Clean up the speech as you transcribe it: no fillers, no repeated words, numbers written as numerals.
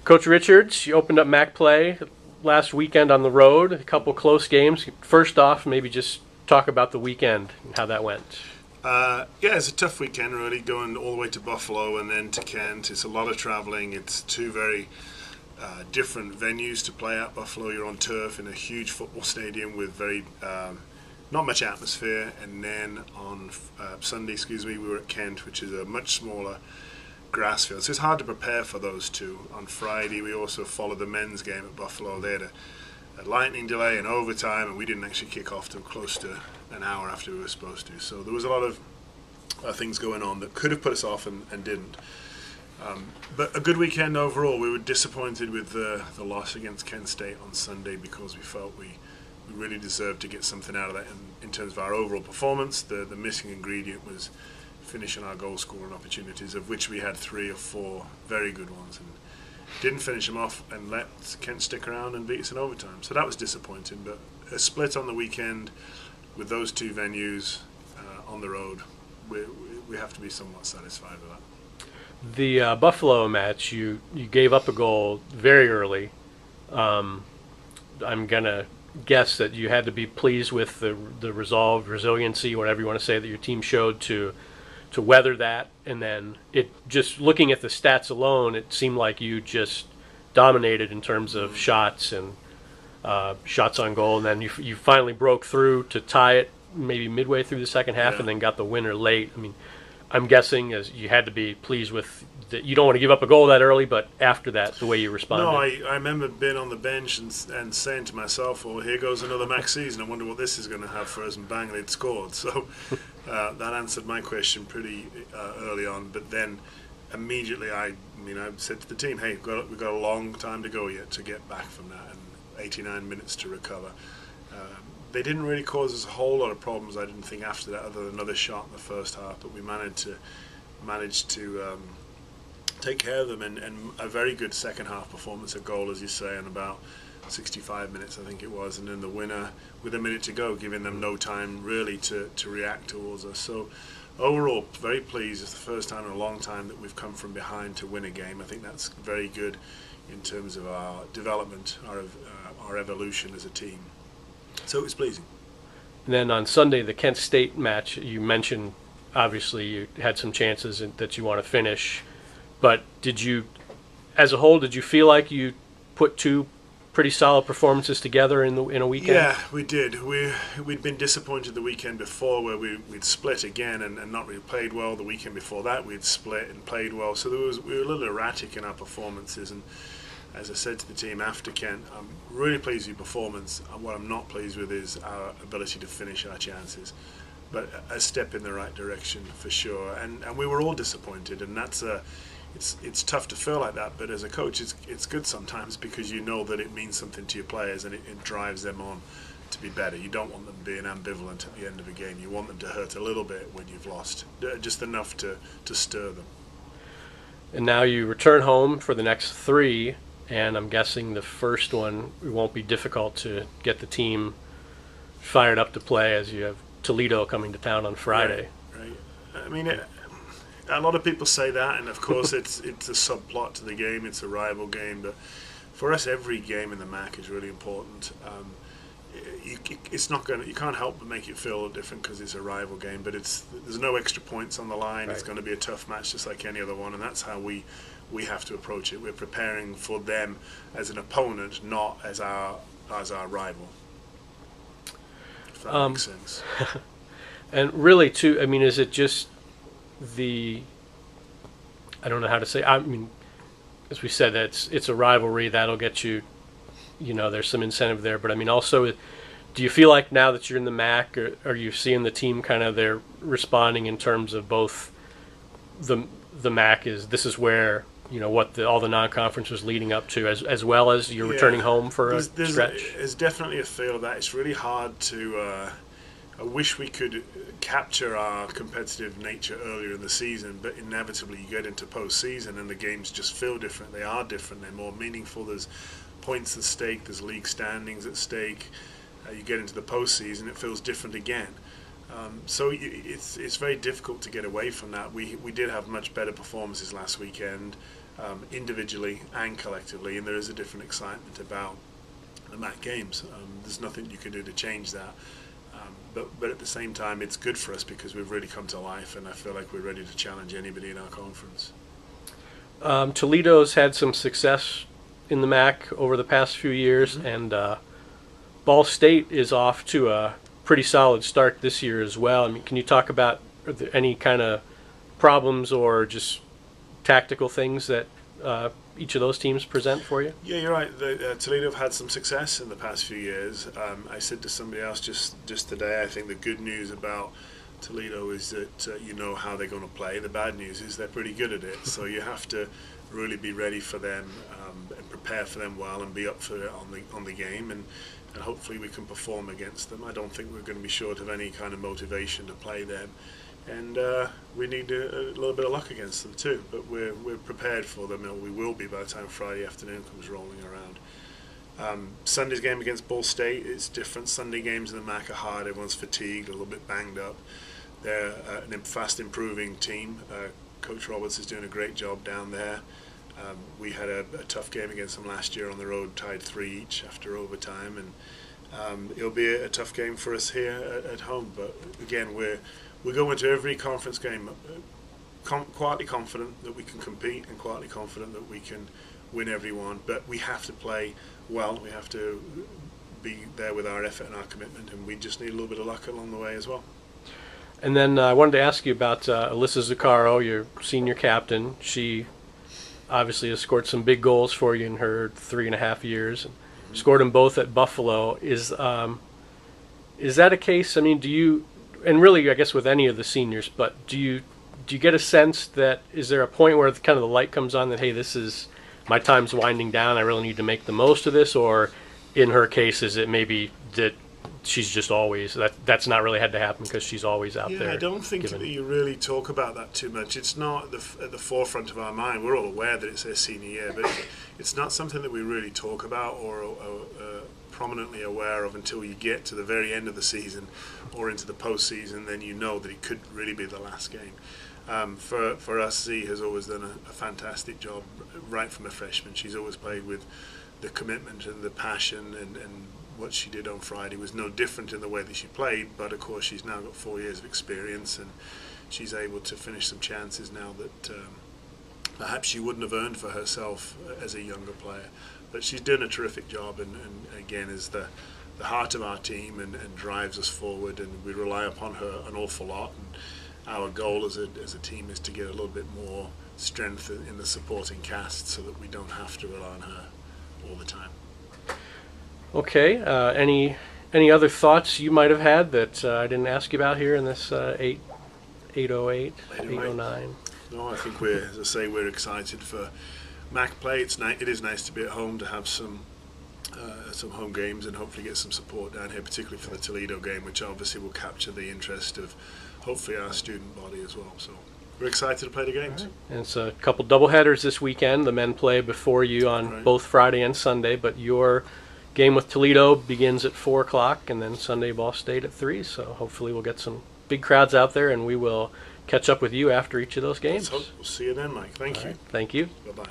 Coach Richards, you opened up MAC play last weekend on the road, a couple close games. First off, maybe just talk about the weekend and how that went. Yeah, it's a tough weekend, really, going all the way to Buffalo and then to Kent. It's a lot of traveling. It's two very different venues to play at. Buffalo, you're on turf in a huge football stadium with very not much atmosphere, and then on Sunday, we were at Kent, which is a much smaller grass field. So it's hard to prepare for those two. On Friday, we also followed the men's game at Buffalo. They had a lightning delay and overtime, and we didn't actually kick off till close to an hour after we were supposed to. So there was a lot of things going on that could have put us off and didn't. But a good weekend overall. We were disappointed with the loss against Kent State on Sunday because we felt we really deserved to get something out of that in terms of our overall performance. The missing ingredient was finishing our goal scoring opportunities, of which we had 3 or 4 very good ones, and didn't finish them off and let Kent stick around and beat us in overtime. So that was disappointing. But a split on the weekend with those two venues on the road, we have to be somewhat satisfied with that. The Buffalo match, you gave up a goal very early. I'm going to guess that you had to be pleased with the resolve, resiliency, whatever you want to say, that your team showed to weather that. And then it just looking at the stats alone, it seemed like you just dominated in terms of shots and shots on goal. And then you finally broke through to tie it maybe midway through the second half, yeah, and then got the winner late. I mean, I'm guessing as you had to be pleased with that. You don't want to give up a goal that early, but after that, the way you responded. No, I remember being on the bench and saying to myself, well, here goes another MAC season. I wonder what this is going to have for us, and bang, they'd scored. So that answered my question pretty early on. But then immediately I said to the team, hey, we've got a long time to go yet to get back from that, and 89 minutes to recover. They didn't really cause us a whole lot of problems, I didn't think, after that, other than another shot in the first half. But we managed to take care of them, and a very good second half performance at goal, as you say, in about 65 minutes, I think it was, and then the winner with a minute to go, giving them no time really to react towards us. So overall, very pleased. It's the first time in a long time that we've come from behind to win a game. I think that's very good in terms of our development, our evolution as a team. So it was pleasing. And then on Sunday, the Kent State match, you mentioned obviously you had some chances that you want to finish, but did you, as a whole, did you feel like you put 2 pretty solid performances together in a weekend? Yeah, we did. We'd been disappointed the weekend before where we'd split again and not really played well. The weekend before that we'd split and played well. So we were a little erratic in our performances, and as I said to the team after Kent, I'm really pleased with your performance. What I'm not pleased with is our ability to finish our chances. But a step in the right direction for sure. And we were all disappointed, and it's tough to feel like that. But as a coach, it's good sometimes because you know that it means something to your players, and it drives them on to be better. You don't want them being ambivalent at the end of a game. You want them to hurt a little bit when you've lost, just enough to stir them. And now you return home for the next 3. And I'm guessing the first one, it won't be difficult to get the team fired up to play, as you have Toledo coming to town on Friday. Right. I mean, a lot of people say that, and of course it's a subplot to the game. It's a rival game, but for us, every game in the MAC is really important. It's not going. You can't help but make it feel different because it's a rival game. But there's no extra points on the line. Right. It's going to be a tough match, just like any other one, and that's how we have to approach it. We're preparing for them as an opponent, not as our rival. If that makes sense. And really, too, I mean, is it just I don't know how to say. I mean, as we said, it's a rivalry that'll get you. There's some incentive there, but I mean, also, do you feel like now that you're in the MAC, are you seeing the team kind of they're responding in terms of both the MAC this is where what all the non-conference was leading up to, as well as you're returning home for a stretch? There's definitely a feel of that. It's really hard to. I wish we could capture our competitive nature earlier in the season, but inevitably you get into postseason and the games just feel different. They are different. They're more meaningful. There's points at stake. There's league standings at stake. You get into the postseason, it feels different again. So it's very difficult to get away from that. We did have much better performances last weekend. individually and collectively, and there is a different excitement about the MAC games. There's nothing you can do to change that. But at the same time, it's good for us because we've really come to life, and I feel like we're ready to challenge anybody in our conference. Toledo's had some success in the MAC over the past few years, and Ball State is off to a pretty solid start this year as well. I mean, can you talk about any kind of problems or just tactical things that each of those teams present for you? Yeah, you're right. Toledo have had some success in the past few years. I said to somebody else just today, I think the good news about Toledo is that you know how they're going to play. The bad news is they're pretty good at it. So you have to really be ready for them and prepare for them well and be up for it on the game. And hopefully we can perform against them. I don't think we're going to be short of any kind of motivation to play them. And we need a little bit of luck against them too, but we're prepared for them, and we will be by the time Friday afternoon comes rolling around. Sunday's game against Ball State is different. Sunday games in the MAC are hard. Everyone's fatigued, a little bit banged up. They're a fast improving team. Coach Roberts is doing a great job down there. We had a tough game against them last year on the road, tied 3 each after overtime, and it'll be a tough game for us here at home. But again, we go into every conference game quietly confident that we can compete and quietly confident that we can win every one. But we have to play well. We have to be there with our effort and our commitment, and we just need a little bit of luck along the way as well. And then I wanted to ask you about Alyssa Zaccaro, your senior captain. She obviously has scored some big goals for you in her 3.5 years. And scored them both at Buffalo. Is that a case? I mean, do you? And really, I guess with any of the seniors, but do you get a sense that is there a point where kind of the light comes on that, hey, this is my time's winding down, I really need to make the most of this, or in her case, is it maybe that she's just always that's not really had to happen because she's always out there? I don't think that you really talk about that too much. It's not at the forefront of our mind. We're all aware that it's her senior year, but it's not something that we really talk about or prominently aware of until you get to the very end of the season or into the postseason. Then you know that it could really be the last game. For us, Z has always done a fantastic job right from a freshman. She's always played with the commitment and the passion, and what she did on Friday was no different in the way that she played, but of course she's now got 4 years of experience, and she's able to finish some chances now that perhaps she wouldn't have earned for herself as a younger player. But she's doing a terrific job, and again is the heart of our team and drives us forward, and we rely upon her an awful lot. And our goal as a team is to get a little bit more strength in the supporting cast so that we don't have to rely on her all the time. Okay. Any other thoughts you might have had that I didn't ask you about here in this 808, 809? No, I think as I say, we're excited for MAC play. It is nice to be at home, to have some home games and hopefully get some support down here, particularly for the Toledo game, which obviously will capture the interest of hopefully our student body as well. So we're excited to play the games. Right. And it's a couple doubleheaders this weekend. The men play before you on both Friday and Sunday, but your game with Toledo begins at 4 o'clock, and then Sunday Ball State at 3. So hopefully we'll get some big crowds out there, and we will catch up with you after each of those games. Let's hope. We'll see you then, Mike. Thank you. Right. Thank you. Bye-bye.